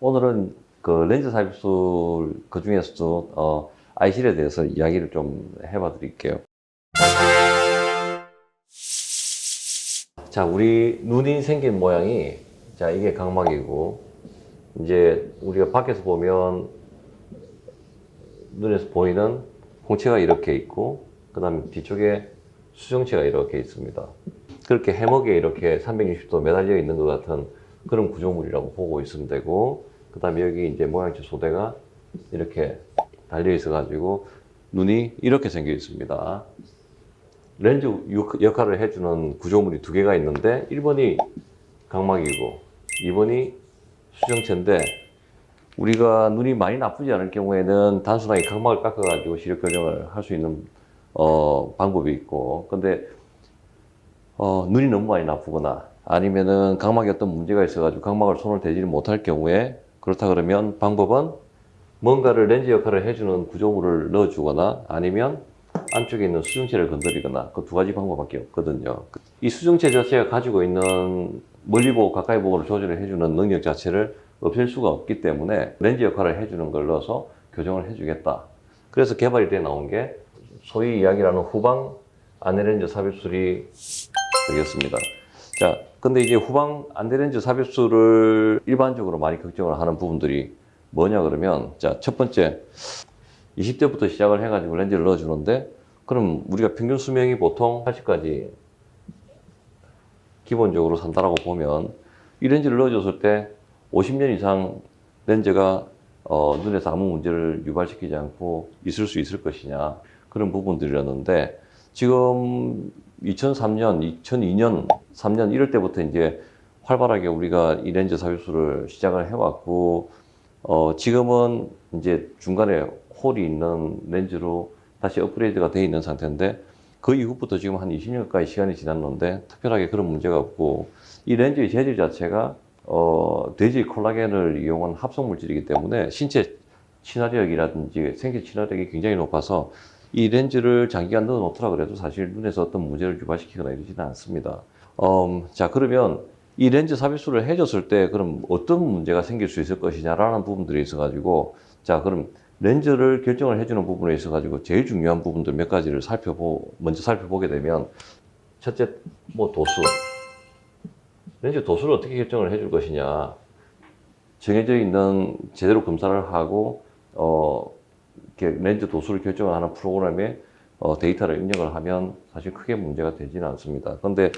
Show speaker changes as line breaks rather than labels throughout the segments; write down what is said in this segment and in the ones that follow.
오늘은 그 렌즈 삽입술 그 중에서도 아이실에 대해서 이야기를 좀 해봐 드릴게요. 자, 우리 눈이 생긴 모양이, 자, 이게 각막이고, 이제 우리가 밖에서 보면 눈에서 보이는 홍채가 이렇게 있고, 그 다음에 뒤쪽에 수정체가 이렇게 있습니다. 그렇게 해먹에 이렇게 360도 매달려 있는 것 같은 그런 구조물이라고 보고 있으면 되고, 그 다음에 여기 이제 모양체 소대가 이렇게 달려 있어 가지고 눈이 이렇게 생겨 있습니다. 렌즈 역할을 해주는 구조물이 두 개가 있는데 1번이 각막이고 2번이 수정체인데, 우리가 눈이 많이 나쁘지 않을 경우에는 단순하게 각막을 깎아 가지고 시력 교정을 할 수 있는 방법이 있고, 근데 눈이 너무 많이 나쁘거나 아니면은 각막에 어떤 문제가 있어가지고 각막을 손을 대지 못할 경우에, 그렇다 그러면 방법은 뭔가를 렌즈 역할을 해주는 구조물을 넣어주거나 아니면 안쪽에 있는 수정체를 건드리거나, 그 두 가지 방법밖에 없거든요. 이 수정체 자체가 가지고 있는 멀리 보고 가까이 보고를 조절을 해주는 능력 자체를 없앨 수가 없기 때문에 렌즈 역할을 해주는 걸 넣어서 교정을 해주겠다. 그래서 개발이 돼 나온 게 소위 이야기하는 후방 안내렌즈 삽입술이 되겠습니다. 자, 근데 이제 후방 안내렌즈 삽입술을 일반적으로 많이 걱정을 하는 부분들이 뭐냐 그러면, 자, 첫 번째, 20대부터 시작을 해가지고 렌즈를 넣어주는데, 그럼 우리가 평균 수명이 보통 80까지 기본적으로 산다라고 보면, 이 렌즈를 넣어줬을 때 50년 이상 렌즈가 눈에서 아무 문제를 유발시키지 않고 있을 수 있을 것이냐, 그런 부분들이었는데, 지금 2003년, 2002년, 3년 이럴 때부터 이제 활발하게 우리가 이 렌즈 삽입술을 시작을 해왔고, 지금은 이제 중간에 홀이 있는 렌즈로 다시 업그레이드가 되어 있는 상태인데, 그 이후부터 지금 한 20년 가까이 시간이 지났는데 특별하게 그런 문제가 없고, 이 렌즈의 재질 자체가 돼지 콜라겐을 이용한 합성 물질이기 때문에 신체 친화력이라든지 생체 친화력이 굉장히 높아서 이 렌즈를 장기간 넣어 놓더라 그래도 사실 눈에서 어떤 문제를 유발시키거나 이러지는 않습니다. 자, 그러면 이 렌즈 삽입술을 해줬을 때 그럼 어떤 문제가 생길 수 있을 것이냐라는 부분들이 있어가지고, 자, 그럼 렌즈를 결정을 해주는 부분에 있어가지고 제일 중요한 부분들 몇 가지를 먼저 살펴보게 되면, 첫째, 뭐 도수. 렌즈 도수를 어떻게 결정을 해줄 것이냐. 정해져 있는 제대로 검사를 하고, 이렇게 렌즈 도수를 결정을 하는 프로그램에 데이터를 입력을 하면 사실 크게 문제가 되지는 않습니다. 그런데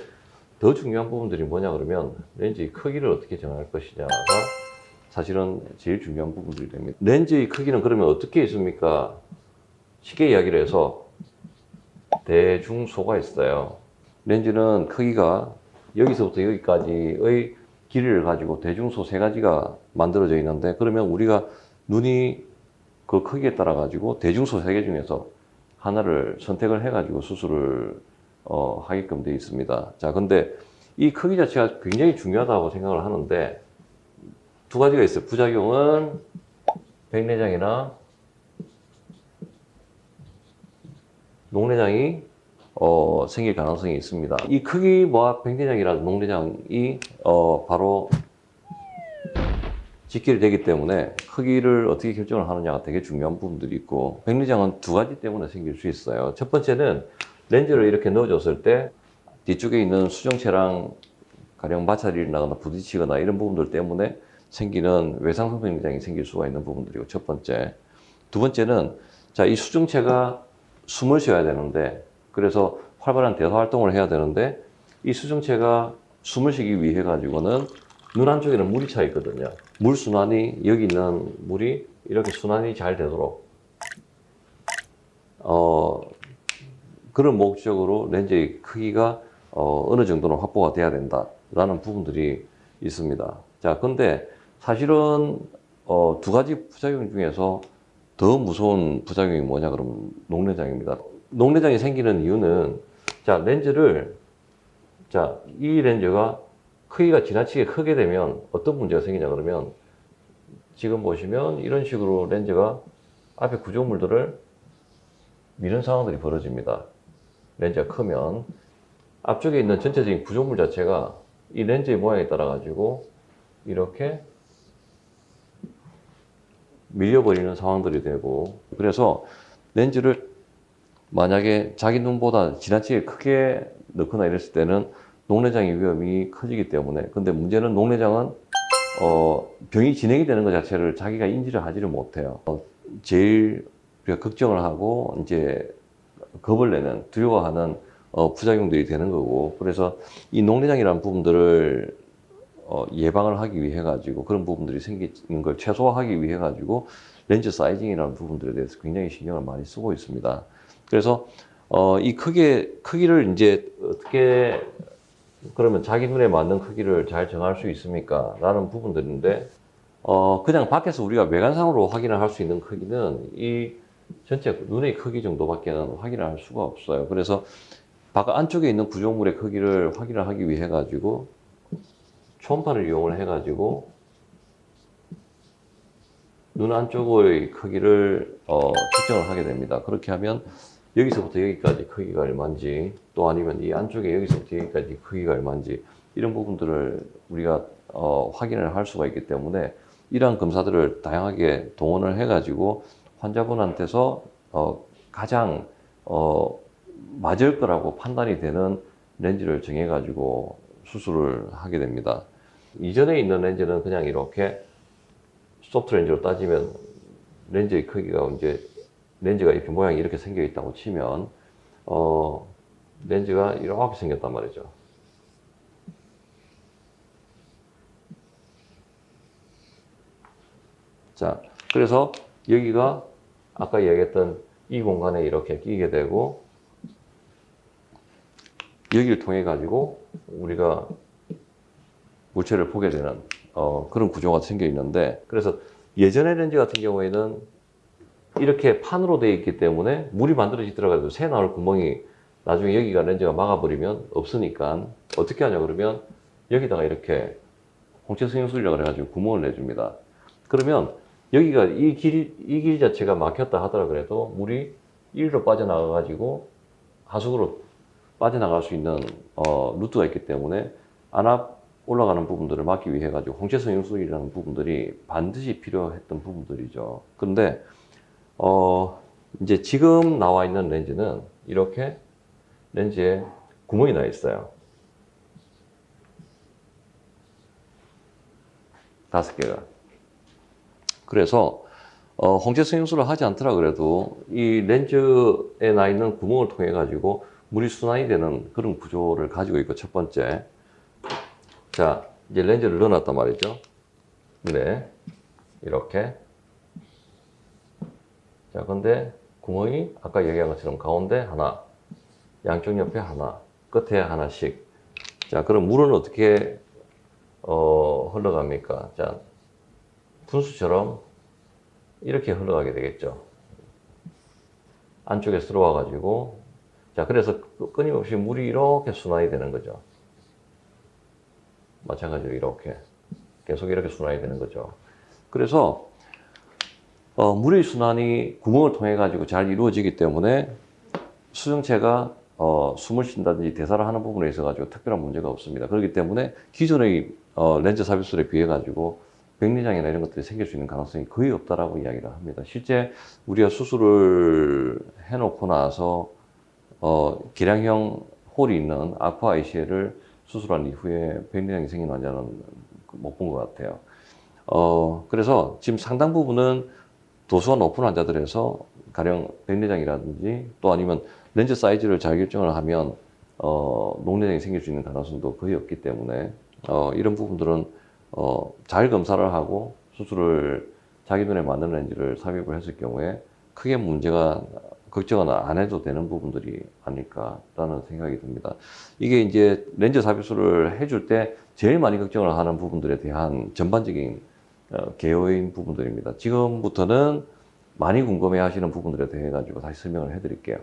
더 중요한 부분들이 뭐냐 그러면 렌즈의 크기를 어떻게 정할 것이냐가 사실은 제일 중요한 부분들이 됩니다. 렌즈의 크기는 그러면 어떻게 있습니까? 쉽게 이야기를 해서 대중소가 있어요. 렌즈는 크기가 여기서부터 여기까지의 길이를 가지고 대중소 세 가지가 만들어져 있는데, 그러면 우리가 눈이 그 크기에 따라 가지고 대중소 세 개 중에서 하나를 선택을 해가지고 수술을 하게끔 되어 있습니다. 자, 근데 이 크기 자체가 굉장히 중요하다고 생각을 하는데, 두 가지가 있어요. 부작용은 백내장이나 녹내장이 생길 가능성이 있습니다. 이 크기와 백내장이나 녹내장이 바로 직결이 되기 때문에 크기를 어떻게 결정을 하느냐가 되게 중요한 부분들이 있고, 백내장은 두 가지 때문에 생길 수 있어요. 첫 번째는 렌즈를 이렇게 넣어줬을 때 뒤쪽에 있는 수정체랑 가령 마찰이 나거나 부딪히거나 이런 부분들 때문에 생기는 외상성 백내장이 생길 수가 있는 부분들이고, 첫 번째. 두 번째는, 자, 이 수정체가 숨을 쉬어야 되는데, 그래서 활발한 대사 활동을 해야 되는데, 이 수정체가 숨을 쉬기 위해 가지고는 눈 안쪽에는 물이 차 있거든요. 물 순환이, 여기 있는 물이 이렇게 순환이 잘 되도록 그런 목적으로 렌즈의 크기가 어느 정도는 확보가 돼야 된다라는 부분들이 있습니다. 자, 근데 사실은 두 가지 부작용 중에서 더 무서운 부작용이 뭐냐 그러면 녹내장입니다. 녹내장이 생기는 이유는, 자, 이 렌즈가 크기가 지나치게 크게 되면 어떤 문제가 생기냐 그러면, 지금 보시면 이런 식으로 렌즈가 앞에 구조물들을 미는 상황들이 벌어집니다. 렌즈가 크면 앞쪽에 있는 전체적인 구조물 자체가 이 렌즈의 모양에 따라 가지고 이렇게 밀려버리는 상황들이 되고, 그래서 렌즈를 만약에 자기 눈보다 지나치게 크게 넣거나 이랬을 때는 녹내장의 위험이 커지기 때문에, 근데 문제는 녹내장은 병이 진행이 되는 것 자체를 자기가 인지를 하지를 못해요. 제일 우리가 걱정을 하고 이제 겁을 내는, 두려워하는 부작용들이 되는 거고, 그래서 이 녹내장이라는 부분들을 예방을 하기 위해 가지고, 그런 부분들이 생기는 걸 최소화하기 위해 가지고 렌즈 사이징이라는 부분들에 대해서 굉장히 신경을 많이 쓰고 있습니다. 그래서 이 크기를 이제 어떻게, 그러면 자기 눈에 맞는 크기를 잘 정할 수 있습니까? 라는 부분들인데, 그냥 밖에서 우리가 외관상으로 확인을 할 수 있는 크기는 이 전체 눈의 크기 정도밖에는 확인을 할 수가 없어요. 그래서 바깥 안쪽에 있는 구조물의 크기를 확인을 하기 위해 가지고 초음파를 이용을 해 가지고 눈 안쪽의 크기를 측정을 하게 됩니다. 그렇게 하면 여기서부터 여기까지 크기가 얼마인지, 또 아니면 이 안쪽에 여기서부터 여기까지 크기가 얼마인지, 이런 부분들을 우리가 확인을 할 수가 있기 때문에 이러한 검사들을 다양하게 동원을 해가지고 환자분한테서 가장 맞을 거라고 판단이 되는 렌즈를 정해가지고 수술을 하게 됩니다. 이전에 있는 렌즈는 그냥 이렇게 소프트 렌즈로 따지면 렌즈의 크기가 이제 렌즈가 이렇게 모양이 이렇게 생겨 있다고 치면 렌즈가 이렇게 생겼단 말이죠. 자, 그래서 여기가 아까 이야기했던 이 공간에 이렇게 끼게 되고, 여기를 통해 가지고 우리가 물체를 보게 되는 그런 구조가 생겨 있는데, 그래서 예전의 렌즈 같은 경우에는 이렇게 판으로 되어 있기 때문에 물이 만들어지더라도 새 나올 구멍이 나중에 여기가 렌즈가 막아버리면 없으니까 어떻게 하냐 그러면 여기다가 이렇게 홍채 성형술이라고 해가지고 구멍을 내줍니다. 그러면 여기가 이 길 자체가 막혔다 하더라 그래도 물이 이리로 빠져나가가지고 하수구로 빠져나갈 수 있는 루트가 있기 때문에 안압 올라가는 부분들을 막기 위해 가지고 홍채 성형술이라는 부분들이 반드시 필요했던 부분들이죠. 그런데 이제 지금 나와 있는 렌즈는 이렇게 렌즈에 구멍이 나 있어요. 5개가. 그래서 홍채 성형술을 하지 않더라 그래도 이 렌즈에 나 있는 구멍을 통해 가지고 물이 순환이 되는 그런 구조를 가지고 있고, 첫 번째. 자, 이제 렌즈를 넣어놨단 말이죠. 네. 이렇게. 자, 근데 구멍이 아까 얘기한 것처럼 가운데 하나, 양쪽 옆에 하나, 끝에 하나씩. 자, 그럼 물은 어떻게 흘러갑니까? 자, 분수처럼 이렇게 흘러가게 되겠죠. 안쪽에 들어와 가지고, 자, 그래서 끊임없이 물이 이렇게 순환이 되는 거죠. 마찬가지로 이렇게 계속 이렇게 순환이 되는 거죠. 그래서 물의 순환이 구멍을 통해 가지고 잘 이루어지기 때문에 수정체가 숨을 쉰다든지 대사를 하는 부분에 있어 가지고 특별한 문제가 없습니다. 그렇기 때문에 기존의 렌즈 삽입술에 비해 가지고 백내장이나 이런 것들이 생길 수 있는 가능성이 거의 없다라고 이야기를 합니다. 실제 우리가 수술을 해놓고 나서 기량형 홀이 있는 아쿠아 ICL을 수술한 이후에 백내장이 생긴 환자는 못 본 것 같아요. 그래서 지금 상당 부분은 도수가 높은 환자들에서 가령 백내장이라든지 또 아니면 렌즈 사이즈를 잘 결정을 하면 녹내장이 생길 수 있는 가능성도 거의 없기 때문에 이런 부분들은 잘 검사를 하고 수술을 자기 눈에 맞는 렌즈를 삽입을 했을 경우에 크게 문제가 걱정은 안 해도 되는 부분들이 아닐까라는 생각이 듭니다. 이게 이제 렌즈 삽입술을 해줄 때 제일 많이 걱정을 하는 부분들에 대한 전반적인 개요인 부분들입니다. 지금부터는 많이 궁금해 하시는 부분들에 대해 가지고 다시 설명을 해 드릴게요.